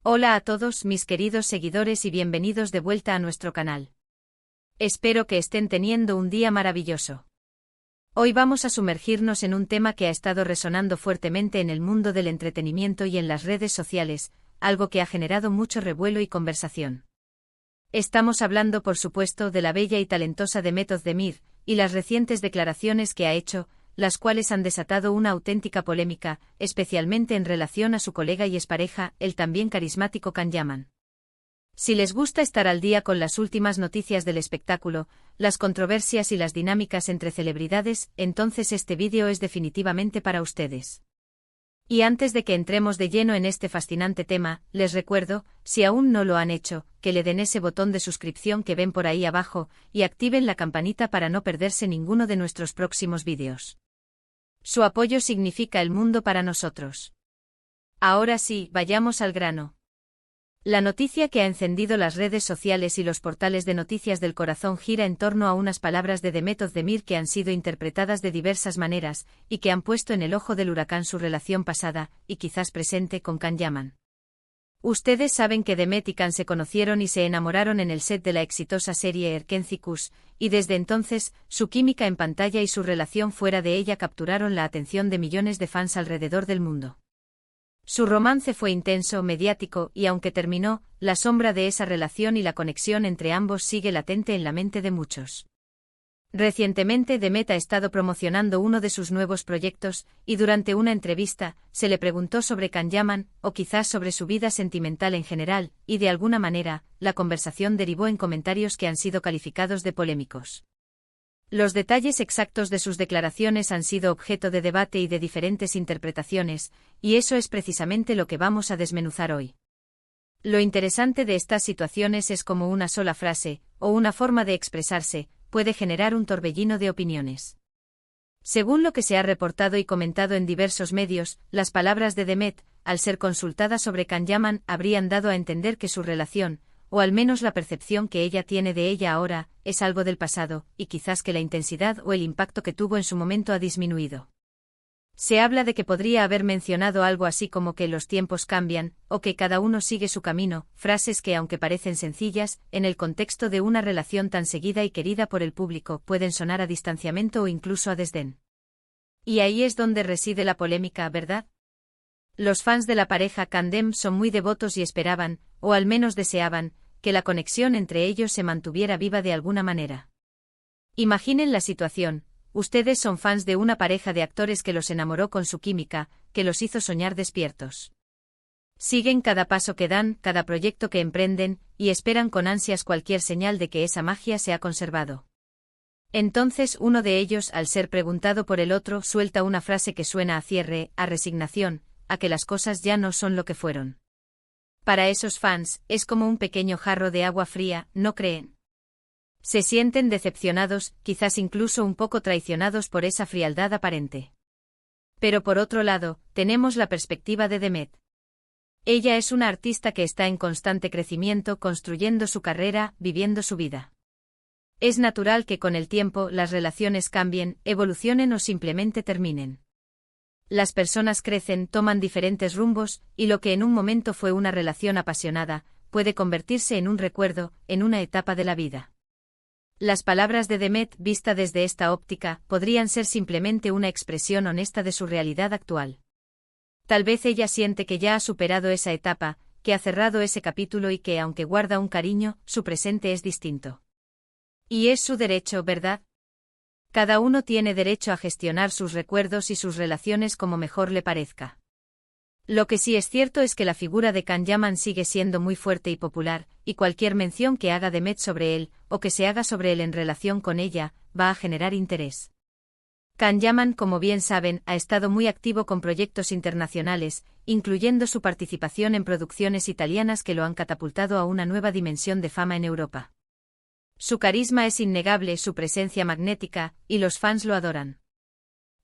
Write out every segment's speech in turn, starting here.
Hola a todos mis queridos seguidores y bienvenidos de vuelta a nuestro canal. Espero que estén teniendo un día maravilloso. Hoy vamos a sumergirnos en un tema que ha estado resonando fuertemente en el mundo del entretenimiento y en las redes sociales, algo que ha generado mucho revuelo y conversación. Estamos hablando, por supuesto, de la bella y talentosa Demet Özdemir, y las recientes declaraciones que ha hecho, las cuales han desatado una auténtica polémica, especialmente en relación a su colega y expareja, el también carismático Can Yaman. Si les gusta estar al día con las últimas noticias del espectáculo, las controversias y las dinámicas entre celebridades, entonces este vídeo es definitivamente para ustedes. Y antes de que entremos de lleno en este fascinante tema, les recuerdo, si aún no lo han hecho, que le den ese botón de suscripción que ven por ahí abajo, y activen la campanita para no perderse ninguno de nuestros próximos vídeos. Su apoyo significa el mundo para nosotros. Ahora sí, vayamos al grano. La noticia que ha encendido las redes sociales y los portales de noticias del corazón gira en torno a unas palabras de Demet Özdemir que han sido interpretadas de diversas maneras, y que han puesto en el ojo del huracán su relación pasada, y quizás presente, con Can Yaman. Ustedes saben que Demet y Can se conocieron y se enamoraron en el set de la exitosa serie Erkenci Kuş, y desde entonces, su química en pantalla y su relación fuera de ella capturaron la atención de millones de fans alrededor del mundo. Su romance fue intenso, mediático, y aunque terminó, la sombra de esa relación y la conexión entre ambos sigue latente en la mente de muchos. Recientemente Demet ha estado promocionando uno de sus nuevos proyectos, y durante una entrevista, se le preguntó sobre Can Yaman, o quizás sobre su vida sentimental en general, y de alguna manera, la conversación derivó en comentarios que han sido calificados de polémicos. Los detalles exactos de sus declaraciones han sido objeto de debate y de diferentes interpretaciones, y eso es precisamente lo que vamos a desmenuzar hoy. Lo interesante de estas situaciones es cómo una sola frase, o una forma de expresarse, puede generar un torbellino de opiniones. Según lo que se ha reportado y comentado en diversos medios, las palabras de Demet, al ser consultada sobre Can Yaman, habrían dado a entender que su relación, o al menos la percepción que ella tiene de ella ahora, es algo del pasado, y quizás que la intensidad o el impacto que tuvo en su momento ha disminuido. Se habla de que podría haber mencionado algo así como que los tiempos cambian, o que cada uno sigue su camino, frases que aunque parecen sencillas, en el contexto de una relación tan seguida y querida por el público, pueden sonar a distanciamiento o incluso a desdén. Y ahí es donde reside la polémica, ¿verdad? Los fans de la pareja Can-Dem son muy devotos y esperaban, o al menos deseaban, que la conexión entre ellos se mantuviera viva de alguna manera. Imaginen la situación. Ustedes son fans de una pareja de actores que los enamoró con su química, que los hizo soñar despiertos. Siguen cada paso que dan, cada proyecto que emprenden, y esperan con ansias cualquier señal de que esa magia se ha conservado. Entonces uno de ellos, al ser preguntado por el otro, suelta una frase que suena a cierre, a resignación, a que las cosas ya no son lo que fueron. Para esos fans, es como un pequeño jarro de agua fría, ¿no creen? Se sienten decepcionados, quizás incluso un poco traicionados por esa frialdad aparente. Pero por otro lado, tenemos la perspectiva de Demet. Ella es una artista que está en constante crecimiento, construyendo su carrera, viviendo su vida. Es natural que con el tiempo las relaciones cambien, evolucionen o simplemente terminen. Las personas crecen, toman diferentes rumbos, y lo que en un momento fue una relación apasionada, puede convertirse en un recuerdo, en una etapa de la vida. Las palabras de Demet, vista desde esta óptica, podrían ser simplemente una expresión honesta de su realidad actual. Tal vez ella siente que ya ha superado esa etapa, que ha cerrado ese capítulo y que, aunque guarda un cariño, su presente es distinto. Y es su derecho, ¿verdad? Cada uno tiene derecho a gestionar sus recuerdos y sus relaciones como mejor le parezca. Lo que sí es cierto es que la figura de Can Yaman sigue siendo muy fuerte y popular, y cualquier mención que haga Demet sobre él, o que se haga sobre él en relación con ella, va a generar interés. Can Yaman, como bien saben, ha estado muy activo con proyectos internacionales, incluyendo su participación en producciones italianas que lo han catapultado a una nueva dimensión de fama en Europa. Su carisma es innegable, su presencia magnética, y los fans lo adoran.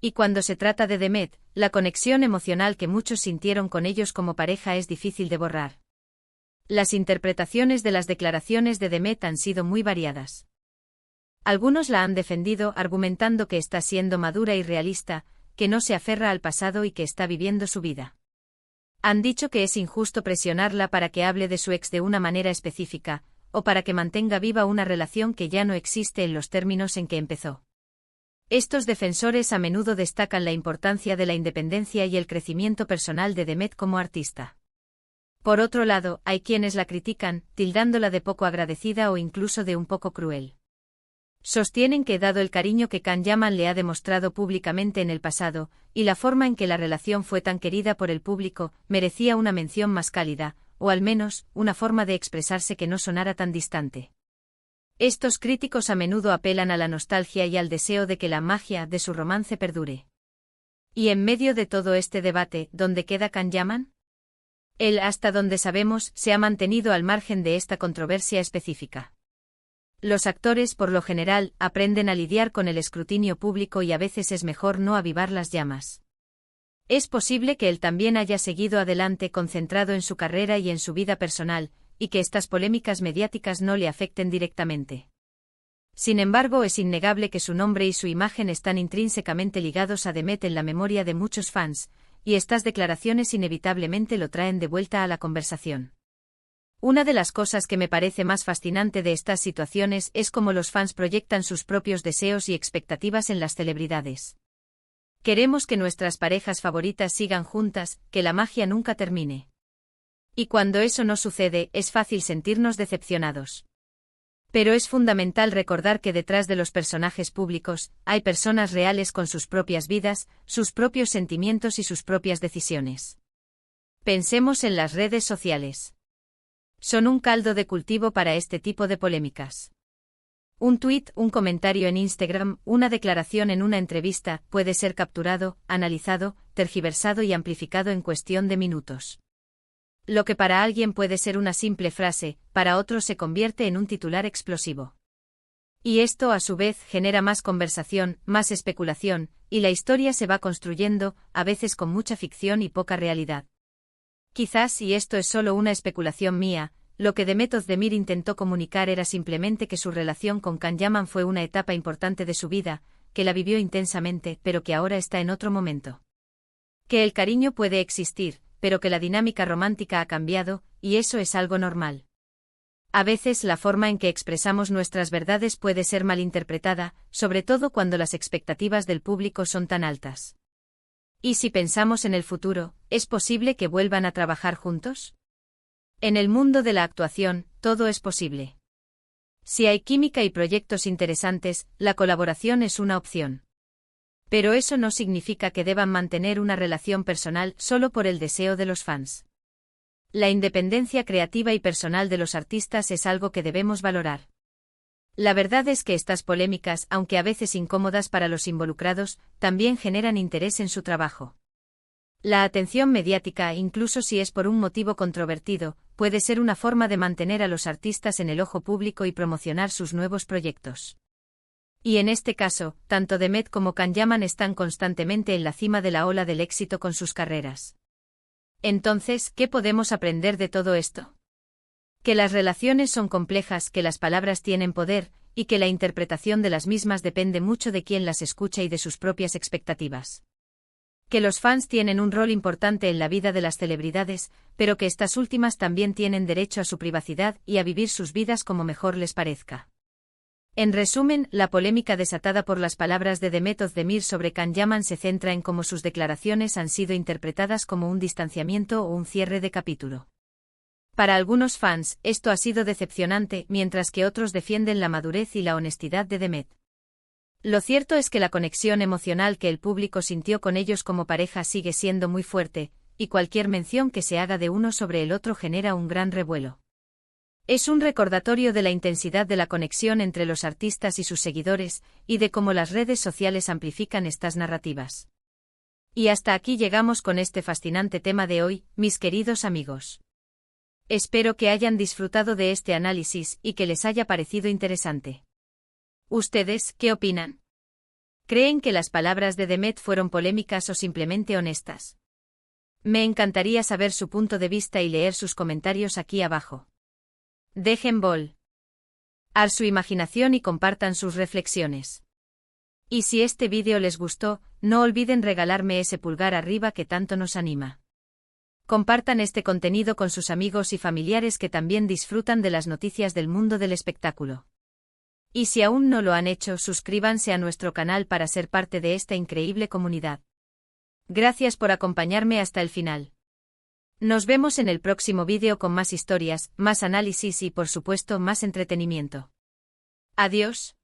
Y cuando se trata de Demet, la conexión emocional que muchos sintieron con ellos como pareja es difícil de borrar. Las interpretaciones de las declaraciones de Demet han sido muy variadas. Algunos la han defendido argumentando que está siendo madura y realista, que no se aferra al pasado y que está viviendo su vida. Han dicho que es injusto presionarla para que hable de su ex de una manera específica, o para que mantenga viva una relación que ya no existe en los términos en que empezó. Estos defensores a menudo destacan la importancia de la independencia y el crecimiento personal de Demet como artista. Por otro lado, hay quienes la critican, tildándola de poco agradecida o incluso de un poco cruel. Sostienen que dado el cariño que Can Yaman le ha demostrado públicamente en el pasado, y la forma en que la relación fue tan querida por el público, merecía una mención más cálida, o al menos, una forma de expresarse que no sonara tan distante. Estos críticos a menudo apelan a la nostalgia y al deseo de que la magia de su romance perdure. Y en medio de todo este debate, ¿dónde queda Can Yaman? Él, hasta donde sabemos, se ha mantenido al margen de esta controversia específica. Los actores, por lo general, aprenden a lidiar con el escrutinio público y a veces es mejor no avivar las llamas. Es posible que él también haya seguido adelante concentrado en su carrera y en su vida personal, y que estas polémicas mediáticas no le afecten directamente. Sin embargo, es innegable que su nombre y su imagen están intrínsecamente ligados a Demet en la memoria de muchos fans, y estas declaraciones inevitablemente lo traen de vuelta a la conversación. Una de las cosas que me parece más fascinante de estas situaciones es cómo los fans proyectan sus propios deseos y expectativas en las celebridades. Queremos que nuestras parejas favoritas sigan juntas, que la magia nunca termine. Y cuando eso no sucede, es fácil sentirnos decepcionados. Pero es fundamental recordar que detrás de los personajes públicos, hay personas reales con sus propias vidas, sus propios sentimientos y sus propias decisiones. Pensemos en las redes sociales. Son un caldo de cultivo para este tipo de polémicas. Un tuit, un comentario en Instagram, una declaración en una entrevista, puede ser capturado, analizado, tergiversado y amplificado en cuestión de minutos. Lo que para alguien puede ser una simple frase, para otro se convierte en un titular explosivo. Y esto, a su vez, genera más conversación, más especulación, y la historia se va construyendo, a veces con mucha ficción y poca realidad. Quizás, y esto es solo una especulación mía, lo que Demet Özdemir intentó comunicar era simplemente que su relación con Can Yaman fue una etapa importante de su vida, que la vivió intensamente, pero que ahora está en otro momento. Que el cariño puede existir, pero que la dinámica romántica ha cambiado, y eso es algo normal. A veces la forma en que expresamos nuestras verdades puede ser malinterpretada, sobre todo cuando las expectativas del público son tan altas. ¿Y si pensamos en el futuro, es posible que vuelvan a trabajar juntos? En el mundo de la actuación, todo es posible. Si hay química y proyectos interesantes, la colaboración es una opción. Pero eso no significa que deban mantener una relación personal solo por el deseo de los fans. La independencia creativa y personal de los artistas es algo que debemos valorar. La verdad es que estas polémicas, aunque a veces incómodas para los involucrados, también generan interés en su trabajo. La atención mediática, incluso si es por un motivo controvertido, puede ser una forma de mantener a los artistas en el ojo público y promocionar sus nuevos proyectos. Y en este caso, tanto Demet como Can Yaman están constantemente en la cima de la ola del éxito con sus carreras. Entonces, ¿qué podemos aprender de todo esto? Que las relaciones son complejas, que las palabras tienen poder, y que la interpretación de las mismas depende mucho de quien las escucha y de sus propias expectativas. Que los fans tienen un rol importante en la vida de las celebridades, pero que estas últimas también tienen derecho a su privacidad y a vivir sus vidas como mejor les parezca. En resumen, la polémica desatada por las palabras de Demet Özdemir sobre Can Yaman se centra en cómo sus declaraciones han sido interpretadas como un distanciamiento o un cierre de capítulo. Para algunos fans, esto ha sido decepcionante, mientras que otros defienden la madurez y la honestidad de Demet. Lo cierto es que la conexión emocional que el público sintió con ellos como pareja sigue siendo muy fuerte, y cualquier mención que se haga de uno sobre el otro genera un gran revuelo. Es un recordatorio de la intensidad de la conexión entre los artistas y sus seguidores, y de cómo las redes sociales amplifican estas narrativas. Y hasta aquí llegamos con este fascinante tema de hoy, mis queridos amigos. Espero que hayan disfrutado de este análisis y que les haya parecido interesante. ¿Ustedes qué opinan? ¿Creen que las palabras de Demet fueron polémicas o simplemente honestas? Me encantaría saber su punto de vista y leer sus comentarios aquí abajo. Dejen volar su imaginación y compartan sus reflexiones. Y si este vídeo les gustó, no olviden regalarme ese pulgar arriba que tanto nos anima. Compartan este contenido con sus amigos y familiares que también disfrutan de las noticias del mundo del espectáculo. Y si aún no lo han hecho, suscríbanse a nuestro canal para ser parte de esta increíble comunidad. Gracias por acompañarme hasta el final. Nos vemos en el próximo vídeo con más historias, más análisis y por supuesto más entretenimiento. Adiós.